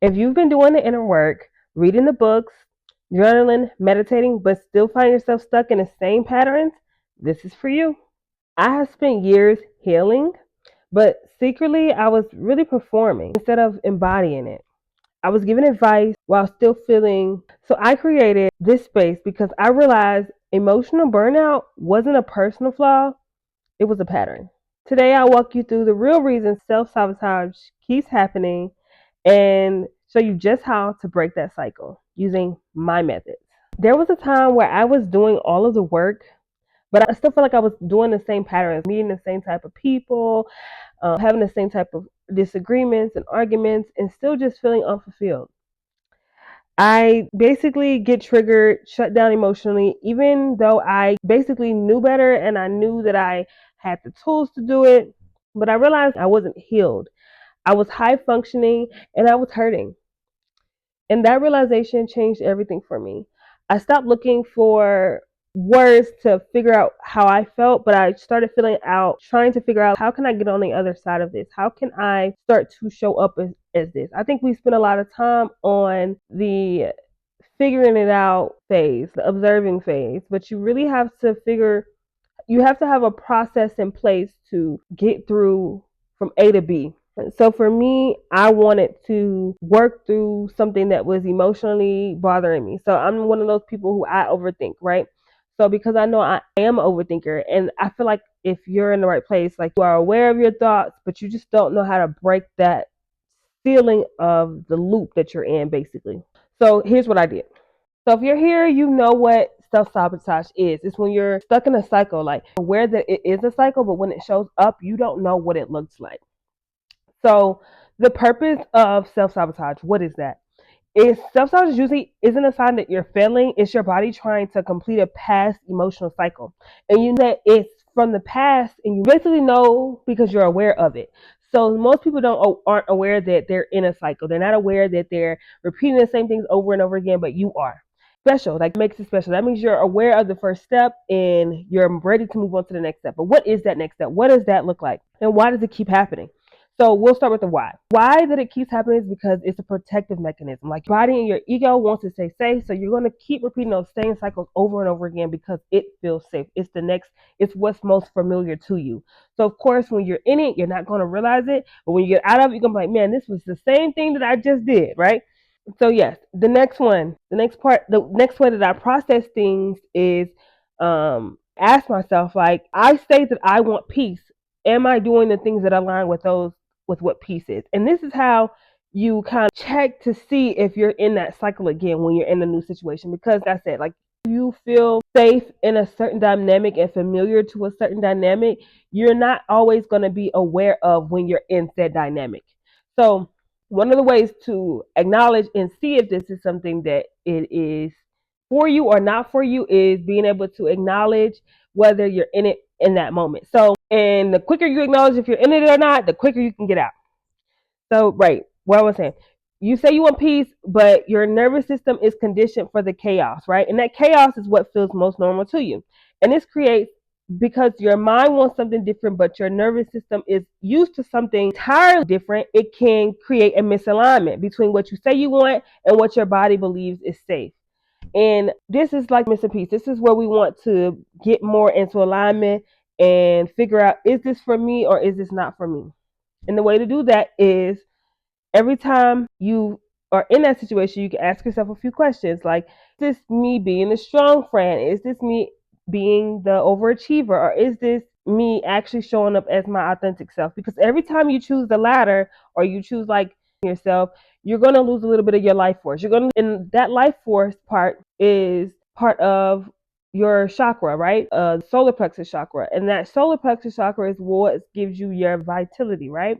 If you've been doing the inner work, reading the books, journaling, meditating, but still find yourself stuck in the same patterns, this is for you. I have spent years healing, but secretly I was really performing instead of embodying it. I was giving advice while still feeling. So I created this space because I realized emotional burnout wasn't a personal flaw, it was a pattern. Today, I'll walk you through the real reason self sabotage keeps happening and show you just how to break that cycle using my methods. There was a time where I was doing all of the work, but I still felt like I was doing the same patterns, meeting the same type of people, having the same type of disagreements and arguments, and still just feeling unfulfilled. I basically get triggered, shut down emotionally, even though I basically knew better and I knew that I had the tools to do it. But I realized I wasn't healed. I was high functioning and I was hurting. And that realization changed everything for me. I stopped looking for words to figure out how I felt, but I started feeling out, trying to figure out how can I get on the other side of this? How can I start to show up as this? I think we spend a lot of time on the figuring it out phase, the observing phase, but you really have to you have to have a process in place to get through from A to B. So for me, I wanted to work through something that was emotionally bothering me. So I'm one of those people who I overthink, right? So because I know I am an overthinker, and I feel like if you're in the right place, like you are aware of your thoughts, but you just don't know how to break that feeling of the loop that you're in, basically. So here's what I did. So if you're here, you know what self sabotage is. It's when you're stuck in a cycle, like aware that it is a cycle, but when it shows up, you don't know what it looks like. So the purpose of self sabotage, what is that? Is self sabotage usually isn't a sign that you're failing. It's your body trying to complete a past emotional cycle, and you know that it's from the past, and you basically know because you're aware of it. So most people aren't aware that they're in a cycle. They're not aware that they're repeating the same things over and over again, but you are. Special, like makes it special. That means you're aware of the first step and you're ready to move on to the next step. But what is that next step? What does that look like? And why does it keep happening? So we'll start with the why. Why that it keeps happening is because it's a protective mechanism. Like your body and your ego wants to stay safe, so you're going to keep repeating those same cycles over and over again because it feels safe. It's what's most familiar to you. So of course, when you're in it, you're not going to realize it, but when you get out of it, you're going to be like, man, this was the same thing that I just did, right? So yes, the next way that I process things is ask myself, like, I say that I want peace. Am I doing the things that align with what peace is? And this is how you kind of check to see if you're in that cycle again when you're in a new situation. Because like I said, like you feel safe in a certain dynamic and familiar to a certain dynamic, you're not always going to be aware of when you're in said dynamic. So one of the ways to acknowledge and see if this is something that it is for you or not for you is being able to acknowledge whether you're in it in that moment. So, and the quicker you acknowledge if you're in it or not, the quicker you can get out. So, right, what I was saying, you say you want peace, but your nervous system is conditioned for the chaos, right? And that chaos is what feels most normal to you. And this creates because your mind wants something different, but your nervous system is used to something entirely different, it can create a misalignment between what you say you want and what your body believes is safe. And this is like missing piece. This is where we want to get more into alignment and figure out, is this for me or is this not for me? And the way to do that is every time you are in that situation, you can ask yourself a few questions like, is this me being the strong friend? Is this me being the overachiever? Or is this me actually showing up as my authentic self? Because every time you choose the latter or you choose like yourself, you're going to lose a little bit of your life force. And that life force part is part of your chakra, right? Solar plexus chakra. And that solar plexus chakra is what gives you your vitality, right?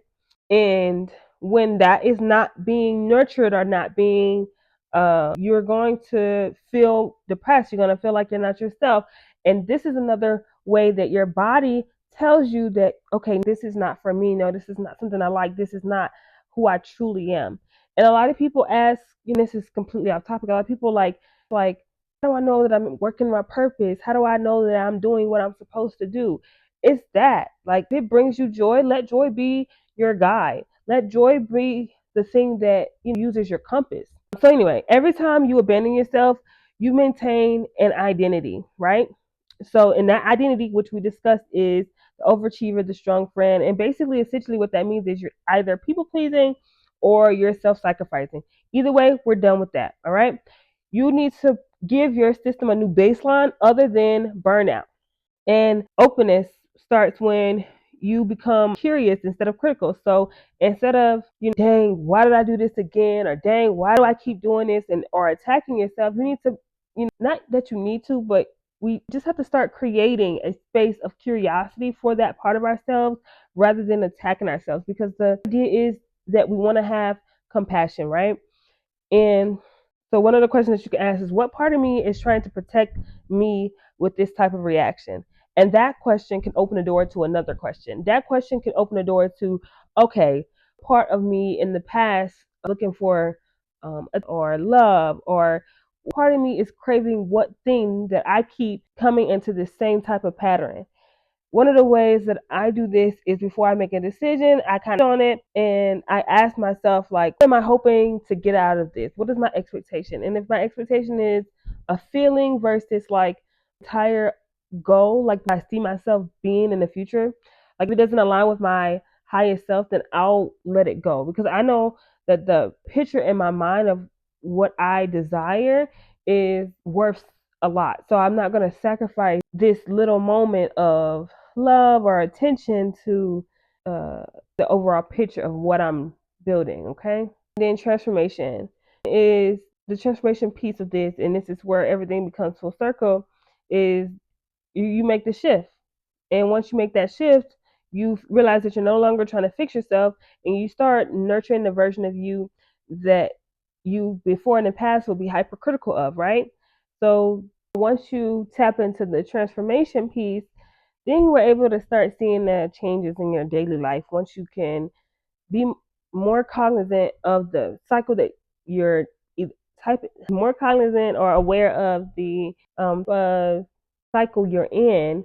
And when that is not being nurtured or not being, you're going to feel depressed. You're going to feel like you're not yourself. And this is another way that your body tells you that, okay, this is not for me. No, this is not something I like. This is not who I truly am. And a lot of people ask, this is completely off topic. A lot of people like, how do I know that I'm working my purpose? How do I know that I'm doing what I'm supposed to do? It's that. Like, if it brings you joy, let joy be your guide. Let joy be the thing that you use as your compass. So anyway, every time you abandon yourself, you maintain an identity, right? So in that identity, which we discussed, is the overachiever, the strong friend, and basically, essentially, what that means is you're either people pleasing or you're self-sacrificing. Either way, we're done with that. All right. You need to give your system a new baseline other than burnout. And openness starts when you become curious instead of critical. So instead of, dang, why did I do this again? Or dang, why do I keep doing this? And or attacking yourself, you need to, not that you need to, but we just have to start creating a space of curiosity for that part of ourselves rather than attacking ourselves. Because the idea is that we want to have compassion, right? And so one of the questions that you can ask is, what part of me is trying to protect me with this type of reaction? And that question can open the door to another question. That question can open the door to, okay, part of me in the past looking for or love, or part of me is craving what thing that I keep coming into the same type of pattern. One of the ways that I do this is before I make a decision, I kind of on it and I ask myself, like, what am I hoping to get out of this? What is my expectation? And if my expectation is a feeling versus like entire goal, like I see myself being in the future, like if it doesn't align with my highest self, then I'll let it go, because I know that the picture in my mind of what I desire is worth a lot. So I'm not going to sacrifice this little moment of love or attention to uh, the overall picture of what I'm building. Okay. And then transformation is the transformation piece of this, and this is where everything becomes full circle. Is you make the shift, and once you make that shift, you realize that you're no longer trying to fix yourself, and you start nurturing the version of you that you before in the past will be hypercritical of, right? So once you tap into the transformation piece, then we're able to start seeing the changes in your daily life. Once you can be more cognizant of the cycle that you're type more cognizant or aware of the cycle you're in,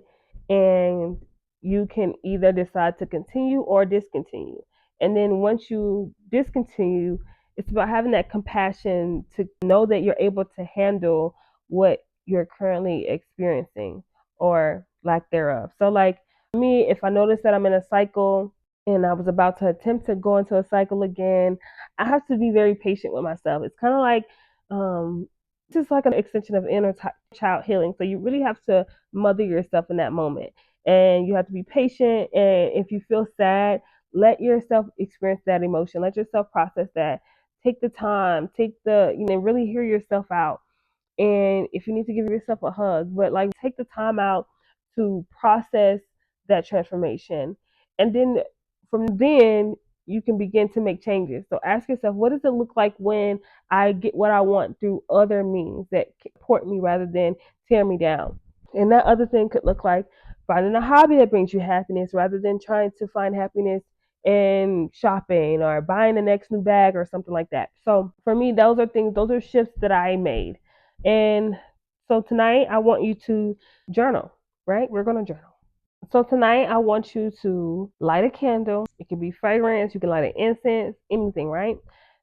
and you can either decide to continue or discontinue. And then once you discontinue, it's about having that compassion to know that you're able to handle what you're currently experiencing or lack thereof. So like me, if I notice that I'm in a cycle and I was about to attempt to go into a cycle again, I have to be very patient with myself. It's kind of like just like an extension of inner child healing. So you really have to mother yourself in that moment, and you have to be patient. And if you feel sad, let yourself experience that emotion. Let yourself process that. Take the time. Take the really hear yourself out. And if you need to give yourself a hug, but like take the time out to process that transformation. And then from then you can begin to make changes. So ask yourself, what does it look like when I get what I want through other means that support me rather than tear me down? And that other thing could look like finding a hobby that brings you happiness rather than trying to find happiness in shopping or buying the next new bag or something like that. So for me, those are shifts that I made. And so tonight I want you to journal, right? We're going to journal. So tonight I want you to light a candle. It can be fragrance, you can light an incense, anything, right?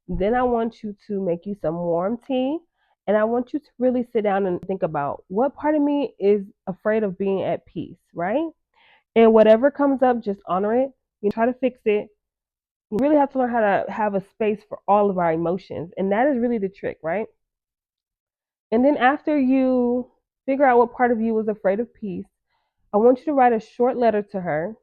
Then I want you to make you some warm tea. And I want you to really sit down and think about what part of me is afraid of being at peace, right? And whatever comes up, just honor it. Try to fix it. You really have to learn how to have a space for all of our emotions. And that is really the trick, right? And then after you figure out what part of you was afraid of peace, I want you to write a short letter to her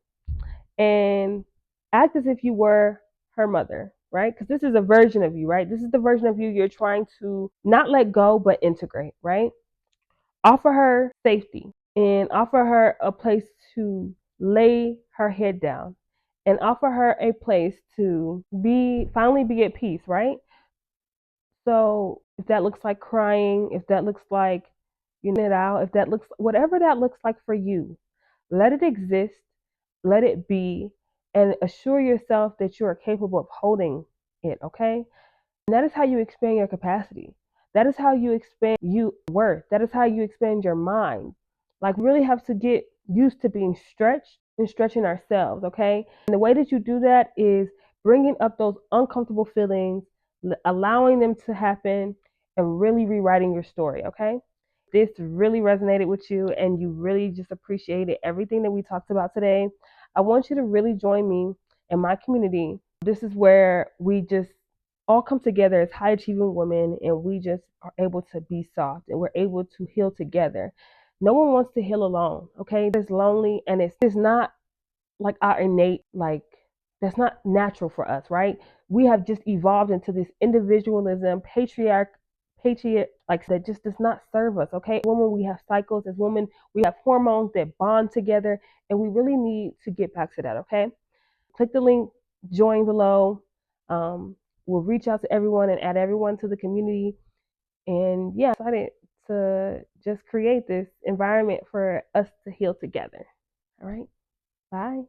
and act as if you were her mother, right? Because this is a version of you, right? This is the version of you you're trying to not let go, but integrate, right? Offer her safety and offer her a place to lay her head down and offer her a place to finally be at peace, right? So if that looks like crying, if that looks like it out, if that looks whatever that looks like for you, let it exist, let it be, and assure yourself that you are capable of holding it, okay? And that is how you expand your capacity. That is how you expand your worth. That is how you expand your mind. Like we really have to get used to being stretched and stretching ourselves, okay? And the way that you do that is bringing up those uncomfortable feelings, allowing them to happen, and really rewriting your story, okay? This really resonated with you and you really just appreciated everything that we talked about today, I want you to really join me in my community. This is where we just all come together as high achieving women and we just are able to be soft and we're able to heal together. No one wants to heal alone, okay? It's lonely and it's not like our innate, like, that's not natural for us, right? We have just evolved into this individualism, patriot, like that just does not serve us, okay? Women, we have cycles. As women, we have hormones that bond together, and we really need to get back to that, okay? Click the link, join below. We'll reach out to everyone and add everyone to the community. And yeah, I'm excited to just create this environment for us to heal together. All right, bye.